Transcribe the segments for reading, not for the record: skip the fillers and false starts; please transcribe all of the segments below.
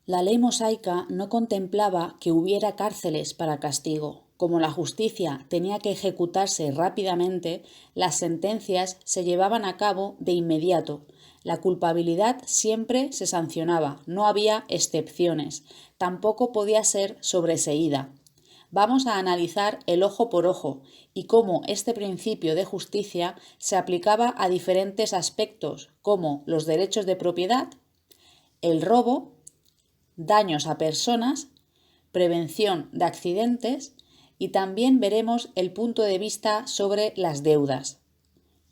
La ley mosaica no contemplaba que hubiera cárceles para castigo. Como la justicia tenía que ejecutarse rápidamente, las sentencias se llevaban a cabo de inmediato. La culpabilidad siempre se sancionaba, no había excepciones. Tampoco podía ser sobreseída. Vamos a analizar el ojo por ojo y cómo este principio de justicia se aplicaba a diferentes aspectos, como los derechos de propiedad, el robo, daños a personas, prevención de accidentes y también veremos el punto de vista sobre las deudas.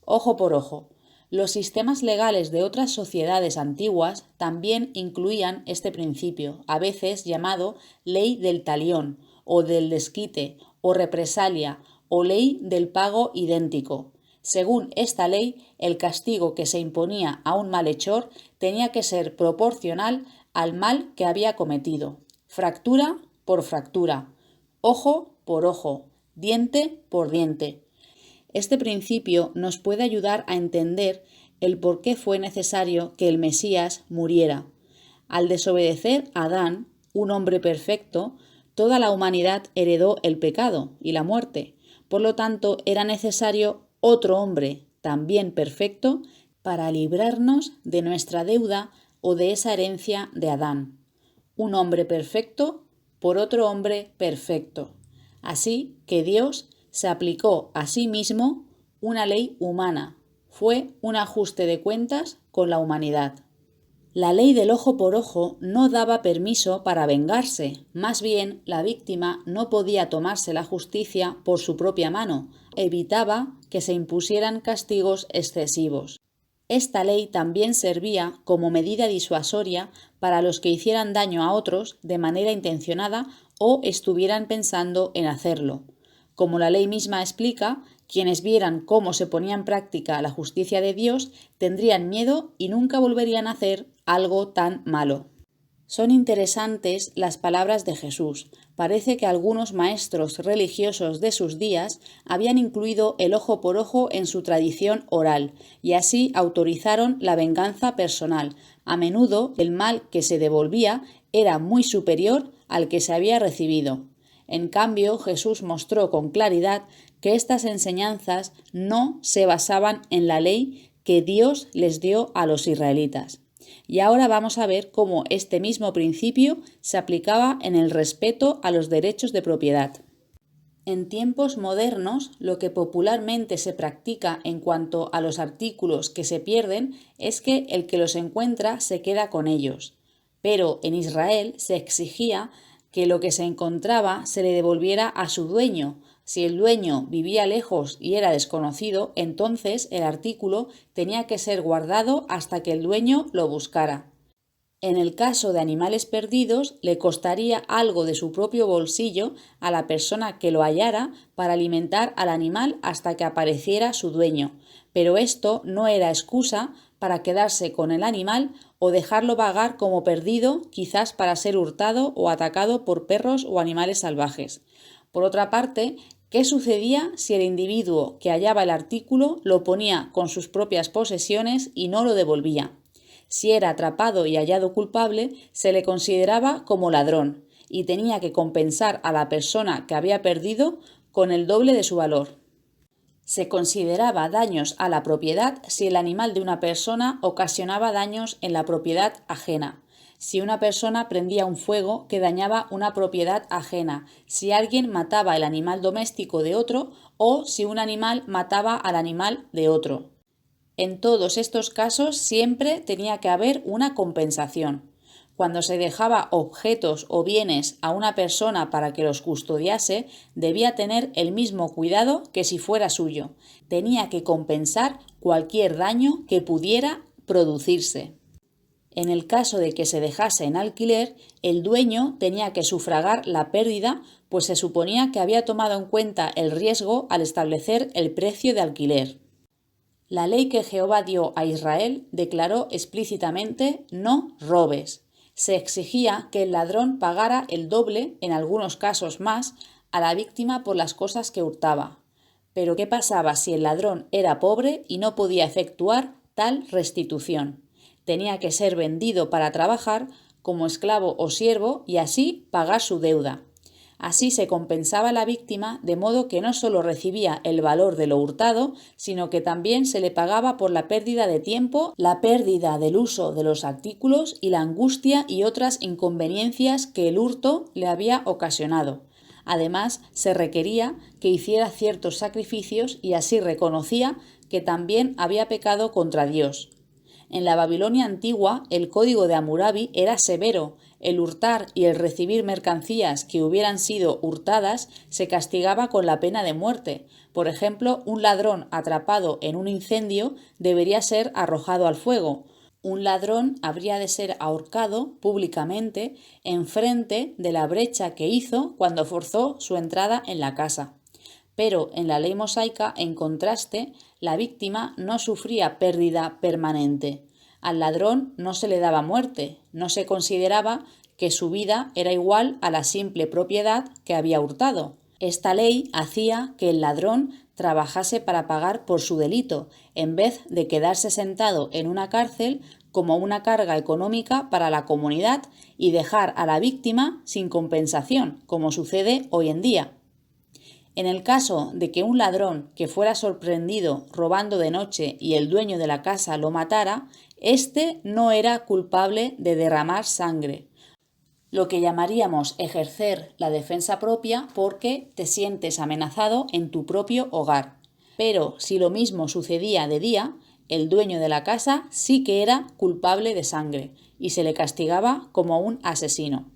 Ojo por ojo. Los sistemas legales de otras sociedades antiguas también incluían este principio, a veces llamado ley del talión, o del desquite, o represalia, o ley del pago idéntico. Según esta ley, el castigo que se imponía a un malhechor tenía que ser proporcional al mal que había cometido. Fractura por fractura, ojo por ojo, diente por diente. Este principio nos puede ayudar a entender el por qué fue necesario que el Mesías muriera. Al desobedecer a Adán, un hombre perfecto, toda la humanidad heredó el pecado y la muerte. Por lo tanto, era necesario otro hombre, también perfecto, para librarnos de nuestra deuda o de esa herencia de Adán. Un hombre perfecto por otro hombre perfecto. Así que Dios se aplicó a sí mismo una ley humana. Fue un ajuste de cuentas con la humanidad. La ley del ojo por ojo no daba permiso para vengarse, más bien la víctima no podía tomarse la justicia por su propia mano, evitaba que se impusieran castigos excesivos. Esta ley también servía como medida disuasoria para los que hicieran daño a otros de manera intencionada o estuvieran pensando en hacerlo. Como la ley misma explica, quienes vieran cómo se ponía en práctica la justicia de Dios tendrían miedo y nunca volverían a hacer algo tan malo. Son interesantes las palabras de Jesús. Parece que algunos maestros religiosos de sus días habían incluido el ojo por ojo en su tradición oral y así autorizaron la venganza personal. A menudo el mal que se devolvía era muy superior al que se había recibido. En cambio, Jesús mostró con claridad que estas enseñanzas no se basaban en la ley que Dios les dio a los israelitas. Y ahora vamos a ver cómo este mismo principio se aplicaba en el respeto a los derechos de propiedad. En tiempos modernos, lo que popularmente se practica en cuanto a los artículos que se pierden es que el que los encuentra se queda con ellos. Pero en Israel se exigía que lo que se encontraba se le devolviera a su dueño. Si el dueño vivía lejos y era desconocido, entonces el artículo tenía que ser guardado hasta que el dueño lo buscara. En el caso de animales perdidos, le costaría algo de su propio bolsillo a la persona que lo hallara para alimentar al animal hasta que apareciera su dueño, pero esto no era excusa para quedarse con el animal o dejarlo vagar como perdido, quizás para ser hurtado o atacado por perros o animales salvajes. Por otra parte, ¿qué sucedía si el individuo que hallaba el artículo lo ponía con sus propias posesiones y no lo devolvía? Si era atrapado y hallado culpable, se le consideraba como ladrón y tenía que compensar a la persona que había perdido con el doble de su valor. Se consideraba daños a la propiedad si el animal de una persona ocasionaba daños en la propiedad ajena. Si una persona prendía un fuego que dañaba una propiedad ajena, si alguien mataba el animal doméstico de otro o si un animal mataba al animal de otro. En todos estos casos siempre tenía que haber una compensación. Cuando se dejaba objetos o bienes a una persona para que los custodiase, debía tener el mismo cuidado que si fuera suyo. Tenía que compensar cualquier daño que pudiera producirse. En el caso de que se dejase en alquiler, el dueño tenía que sufragar la pérdida, pues se suponía que había tomado en cuenta el riesgo al establecer el precio de alquiler. La ley que Jehová dio a Israel declaró explícitamente no robes. Se exigía que el ladrón pagara el doble, en algunos casos más, a la víctima por las cosas que hurtaba. Pero ¿qué pasaba si el ladrón era pobre y no podía efectuar tal restitución? Tenía que ser vendido para trabajar como esclavo o siervo, y así pagar su deuda. Así se compensaba a la víctima de modo que no solo recibía el valor de lo hurtado, sino que también se le pagaba por la pérdida de tiempo, la pérdida del uso de los artículos y la angustia y otras inconveniencias que el hurto le había ocasionado. Además, se requería que hiciera ciertos sacrificios y así reconocía que también había pecado contra Dios. En la Babilonia antigua, el código de Hammurabi era severo. El hurtar y el recibir mercancías que hubieran sido hurtadas se castigaba con la pena de muerte. Por ejemplo, un ladrón atrapado en un incendio debería ser arrojado al fuego. Un ladrón habría de ser ahorcado públicamente enfrente de la brecha que hizo cuando forzó su entrada en la casa. Pero en la ley mosaica, en contraste, la víctima no sufría pérdida permanente. Al ladrón no se le daba muerte, no se consideraba que su vida era igual a la simple propiedad que había hurtado. Esta ley hacía que el ladrón trabajase para pagar por su delito, en vez de quedarse sentado en una cárcel como una carga económica para la comunidad y dejar a la víctima sin compensación, como sucede hoy en día. En el caso de que un ladrón que fuera sorprendido robando de noche y el dueño de la casa lo matara, éste no era culpable de derramar sangre, lo que llamaríamos ejercer la defensa propia porque te sientes amenazado en tu propio hogar. Pero si lo mismo sucedía de día, el dueño de la casa sí que era culpable de sangre y se le castigaba como un asesino.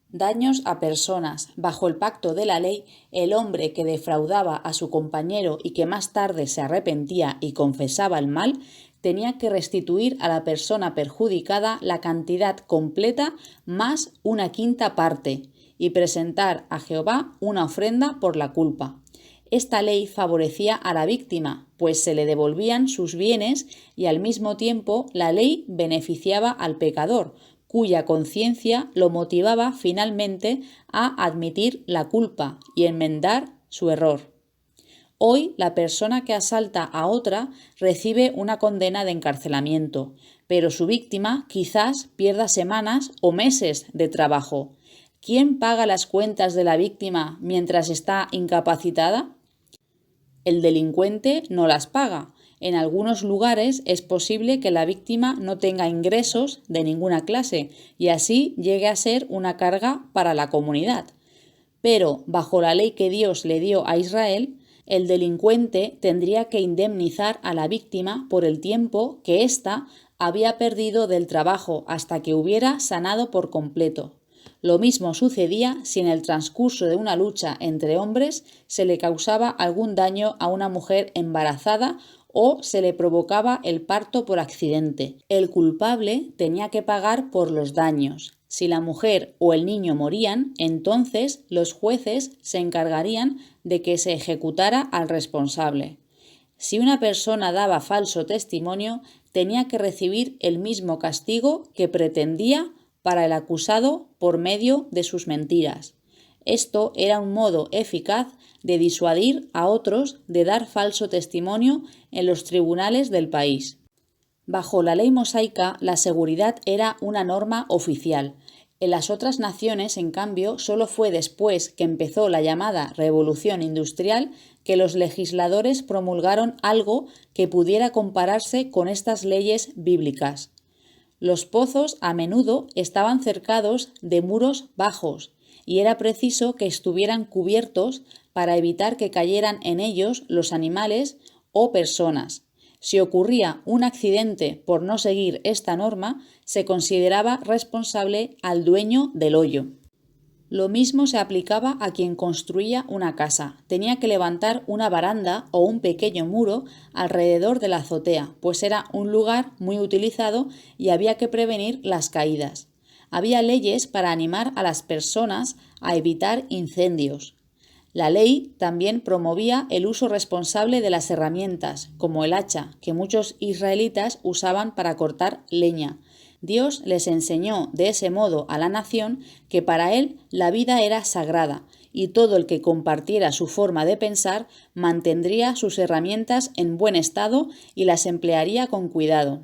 Daños a personas. Bajo el pacto de la ley, el hombre que defraudaba a su compañero y que más tarde se arrepentía y confesaba el mal, tenía que restituir a la persona perjudicada la cantidad completa más una quinta parte y presentar a Jehová una ofrenda por la culpa. Esta ley favorecía a la víctima, pues se le devolvían sus bienes y al mismo tiempo la ley beneficiaba al pecador, cuya conciencia lo motivaba finalmente a admitir la culpa y enmendar su error. Hoy, la persona que asalta a otra recibe una condena de encarcelamiento, pero su víctima quizás pierda semanas o meses de trabajo. ¿Quién paga las cuentas de la víctima mientras está incapacitada? El delincuente no las paga. En algunos lugares es posible que la víctima no tenga ingresos de ninguna clase y así llegue a ser una carga para la comunidad. Pero, bajo la ley que Dios le dio a Israel, el delincuente tendría que indemnizar a la víctima por el tiempo que ésta había perdido del trabajo hasta que hubiera sanado por completo. Lo mismo sucedía si en el transcurso de una lucha entre hombres se le causaba algún daño a una mujer embarazada o se le provocaba el parto por accidente. El culpable tenía que pagar por los daños. Si la mujer o el niño morían, entonces los jueces se encargarían de que se ejecutara al responsable. Si una persona daba falso testimonio, tenía que recibir el mismo castigo que pretendía para el acusado por medio de sus mentiras. Esto era un modo eficaz de disuadir a otros de dar falso testimonio en los tribunales del país. Bajo la ley mosaica, la seguridad era una norma oficial. En las otras naciones, en cambio, solo fue después que empezó la llamada Revolución Industrial que los legisladores promulgaron algo que pudiera compararse con estas leyes bíblicas. Los pozos a menudo estaban cercados de muros bajos y era preciso que estuvieran cubiertos para evitar que cayeran en ellos los animales o personas. Si ocurría un accidente por no seguir esta norma, se consideraba responsable al dueño del hoyo. Lo mismo se aplicaba a quien construía una casa. Tenía que levantar una baranda o un pequeño muro alrededor de la azotea, pues era un lugar muy utilizado y había que prevenir las caídas. Había leyes para animar a las personas a evitar incendios. La ley también promovía el uso responsable de las herramientas, como el hacha, que muchos israelitas usaban para cortar leña. Dios les enseñó de ese modo a la nación que para él la vida era sagrada y todo el que compartiera su forma de pensar mantendría sus herramientas en buen estado y las emplearía con cuidado.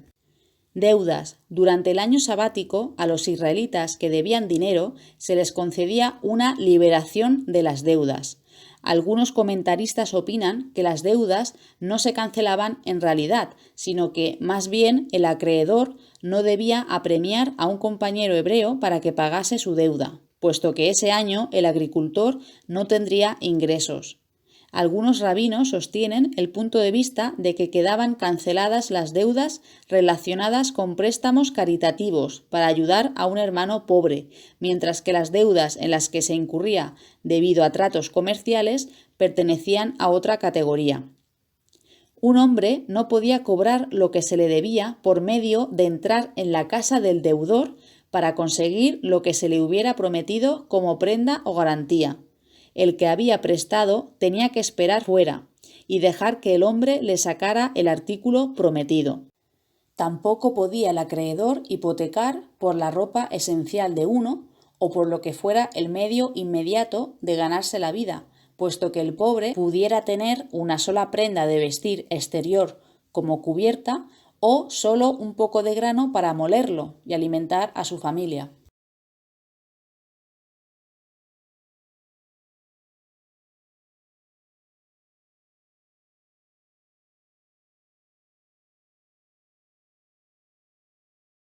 Deudas. Durante el año sabático, a los israelitas que debían dinero se les concedía una liberación de las deudas. Algunos comentaristas opinan que las deudas no se cancelaban en realidad, sino que más bien el acreedor no debía apremiar a un compañero hebreo para que pagase su deuda, puesto que ese año el agricultor no tendría ingresos. Algunos rabinos sostienen el punto de vista de que quedaban canceladas las deudas relacionadas con préstamos caritativos para ayudar a un hermano pobre, mientras que las deudas en las que se incurría debido a tratos comerciales pertenecían a otra categoría. Un hombre no podía cobrar lo que se le debía por medio de entrar en la casa del deudor para conseguir lo que se le hubiera prometido como prenda o garantía. El que había prestado tenía que esperar fuera y dejar que el hombre le sacara el artículo prometido. Tampoco podía el acreedor hipotecar por la ropa esencial de uno o por lo que fuera el medio inmediato de ganarse la vida, puesto que el pobre pudiera tener una sola prenda de vestir exterior como cubierta o solo un poco de grano para molerlo y alimentar a su familia.